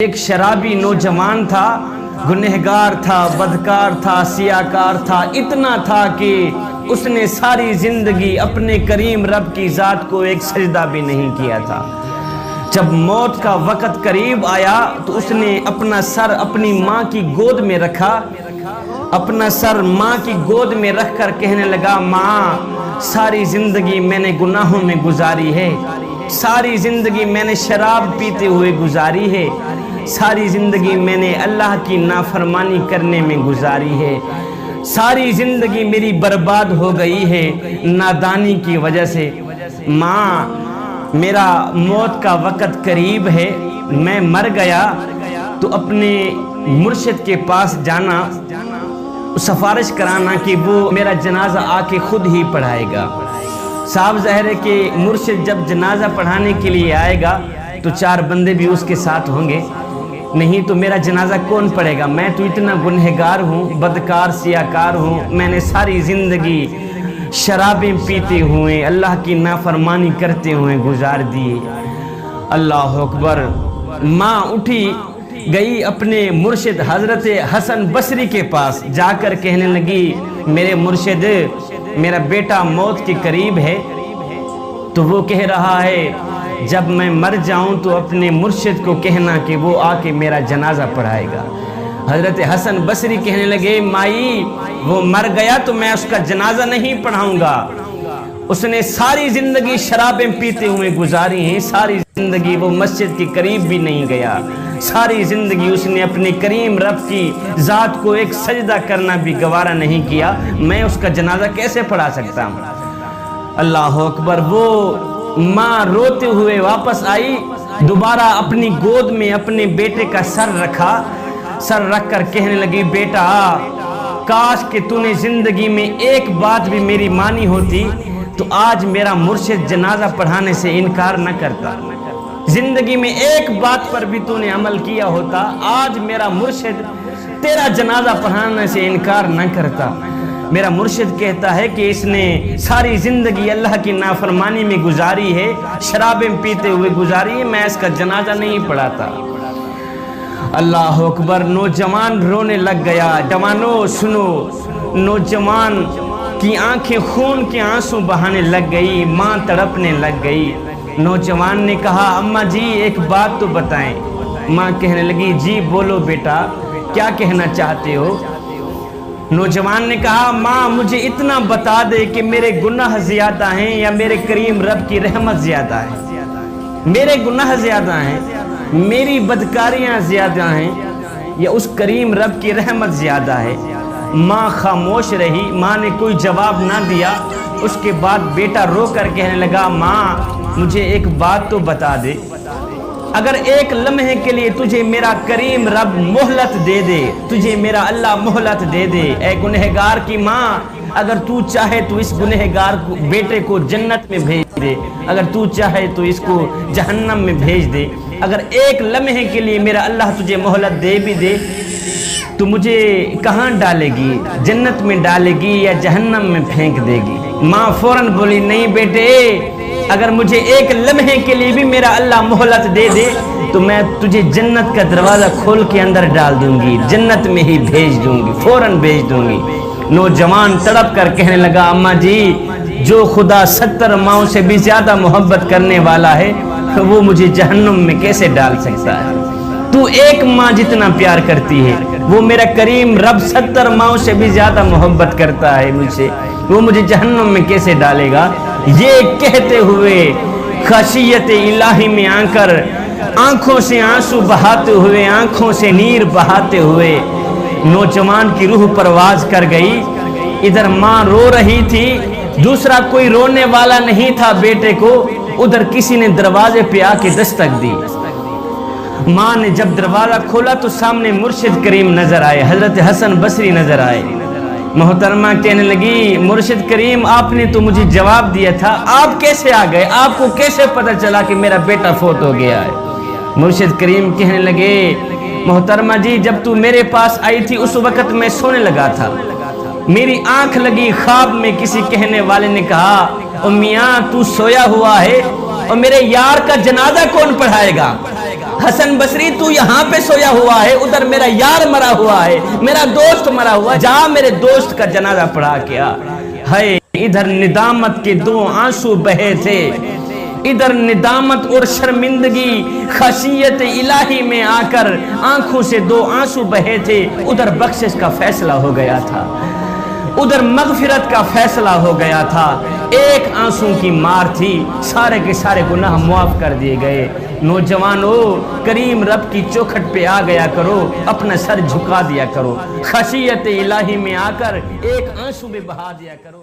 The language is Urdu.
ایک شرابی نوجوان تھا، گنہگار تھا، بدکار تھا، سیاکار تھا، اتنا تھا کہ اس نے ساری زندگی اپنے کریم رب کی ذات کو ایک سجدہ بھی نہیں کیا تھا۔ جب موت کا وقت قریب آیا تو اس نے اپنا سر اپنی ماں کی گود میں رکھا، اپنا سر ماں کی گود میں رکھ کر کہنے لگا، ماں ساری زندگی میں نے گناہوں میں گزاری ہے، ساری زندگی میں نے شراب پیتے ہوئے گزاری ہے، ساری زندگی میں نے اللہ کی نافرمانی کرنے میں گزاری ہے، ساری زندگی میری برباد ہو گئی ہے نادانی کی وجہ سے۔ ماں میرا موت کا وقت قریب ہے، میں مر گیا تو اپنے مرشد کے پاس جانا، سفارش کرانا کہ وہ میرا جنازہ آ کے خود ہی پڑھائے گا۔ صاحب ظاہر ہے کہ مرشد جب جنازہ پڑھانے کے لیے آئے گا تو 4 بندے بھی اس کے ساتھ ہوں گے، نہیں تو میرا جنازہ کون پڑھے گا؟ میں تو اتنا گنہگار ہوں، بدکار سیاکار ہوں، میں نے ساری زندگی شرابیں پیتے ہوئے اللہ کی نافرمانی کرتے ہوئے گزار دی۔ اللہ اکبر۔ ماں اٹھی گئی اپنے مرشد حضرت حسن بصری کے پاس، جا کر کہنے لگی، میرے مرشد میرا بیٹا موت کے قریب ہے، تو وہ کہہ رہا ہے جب میں مر جاؤں تو اپنے مرشد کو کہنا کہ وہ آ کے میرا جنازہ پڑھائے گا۔ حضرت حسن بصری کہنے لگے، مائی وہ مر گیا تو میں اس کا جنازہ نہیں پڑھاؤں گا، اس نے ساری زندگی شرابیں پیتے ہوئے گزاری ہیں، ساری زندگی وہ مسجد کے قریب بھی نہیں گیا، ساری زندگی اس نے اپنے کریم رب کی ذات کو ایک سجدہ کرنا بھی گوارا نہیں کیا، میں اس کا جنازہ کیسے پڑھا سکتا ہوں؟ اللہ اکبر۔ وہ ماں روتے ہوئے واپس آئی، دوبارہ اپنی گود میں اپنے بیٹے کا سر رکھا، سر رکھ کر کہنے لگی، بیٹا کاش کہ تو نے زندگی میں ایک بات بھی میری مانی ہوتی تو آج میرا مرشد جنازہ پڑھانے سے انکار نہ کرتا، زندگی میں ایک بات پر بھی تو نے عمل کیا ہوتا، آج میرا مرشد تیرا جنازہ پڑھانے سے انکار نہ کرتا۔ میرا مرشد کہتا ہے کہ اس نے ساری زندگی اللہ کی نافرمانی میں گزاری ہے، شرابیں پیتے ہوئے گزاری ہے، میں اس کا جنازہ نہیں پڑھاتا۔ اللہ اکبر۔ نوجوان رونے لگ گیا۔ جوانو سنو، نوجوان کی آنکھیں خون کے آنسو بہانے لگ گئی، ماں تڑپنے لگ گئی۔ نوجوان نے کہا، اماں جی ایک بات تو بتائیں۔ ماں کہنے لگی، جی بولو بیٹا، کیا کہنا چاہتے ہو؟ نوجوان نے کہا، ماں مجھے اتنا بتا دے کہ میرے گناہ زیادہ ہیں یا میرے کریم رب کی رحمت زیادہ ہے؟ میرے گناہ زیادہ ہیں، میری بدکاریاں زیادہ ہیں، یا اس کریم رب کی رحمت زیادہ ہے؟ ماں خاموش رہی، ماں نے کوئی جواب نہ دیا۔ اس کے بعد بیٹا رو کر کہنے لگا، ماں مجھے ایک بات تو بتا دے، اگر ایک لمحے کے لیے تجھے میرا کریم رب مہلت دے دے، تجھے میرا اللہ مہلت دے دے، اے گنہگار کی ماں، اگر تو چاہے تو اس گنہگار بیٹے کو جنت میں بھیج دے، اگر تو چاہے تو اس کو جہنم میں بھیج دے، اگر ایک لمحے کے لیے میرا اللہ تجھے مہلت دے بھی دے تو مجھے کہاں ڈالے گی؟ جنت میں ڈالے گی یا جہنم میں پھینک دے گی؟ ماں فوراً بولی، نہیں بیٹے، اگر مجھے ایک لمحے کے لیے بھی میرا اللہ مہلت دے دے تو میں تجھے جنت کا دروازہ کھول کے اندر ڈال دوں گی، جنت میں ہی بھیج دوں گی، فوراً بھیج دوں گی۔ نوجوان تڑپ کر کہنے لگا، اماں جی جو خدا 70 ماؤں سے بھی زیادہ محبت کرنے والا ہے وہ مجھے جہنم میں کیسے ڈال سکتا ہے؟ تو ایک ماں جتنا پیار کرتی ہے، وہ میرا کریم رب 70 ماؤں سے بھی زیادہ محبت کرتا ہے مجھ سے، وہ مجھے جہنم میں کیسے ڈالے گا؟ یہ کہتے ہوئے خشیت الہی میں آ کر آنکھوں سے آنسو بہاتے ہوئے، آنکھوں سے نیر بہاتے ہوئے نوجوان کی روح پرواز کر گئی۔ ادھر ماں رو رہی تھی، دوسرا کوئی رونے والا نہیں تھا بیٹے کو، ادھر کسی نے دروازے پہ آ کے دستک دی۔ ماں نے جب دروازہ کھولا تو سامنے مرشد کریم نظر آئے، حضرت حسن بصری نظر آئے۔ محترمہ کہنے لگی، مرشد کریم آپ نے تو مجھے جواب دیا تھا، آپ کیسے آ گئے؟ آپ کو کیسے پتہ چلا کہ میرا بیٹا فوت ہو گیا ہے؟ مرشد کریم کہنے لگے، محترمہ جی جب تو میرے پاس آئی تھی اس وقت میں سونے لگا تھا، میری آنکھ لگی، خواب میں کسی کہنے والے نے کہا، او میاں تو سویا ہوا ہے اور میرے یار کا جنازہ کون پڑھائے گا؟ حسن بصری تو یہاں پہ سویا ہوا ہے، ادھر میرا یار مرا ہوا ہے، میرا دوست مرا ہوا ہے، جا میرے دوست کا جنازہ پڑھا کیا ہے۔ ادھر ندامت کے 2 آنسو بہے تھے، ادھر ندامت اور شرمندگی خشیت الہی میں آ کر آنکھوں سے 2 آنسو بہے تھے، ادھر بخشش کا فیصلہ ہو گیا تھا، ادھر مغفرت کا فیصلہ ہو گیا تھا۔ ایک آنسو کی مار تھی، سارے کے سارے گناہ معاف کر دیے گئے۔ نوجوانو، کریم رب کی چوکھٹ پہ آ گیا کرو، اپنا سر جھکا دیا کرو، خشیت الہی میں آ کر ایک آنسو بھی بہا دیا کرو۔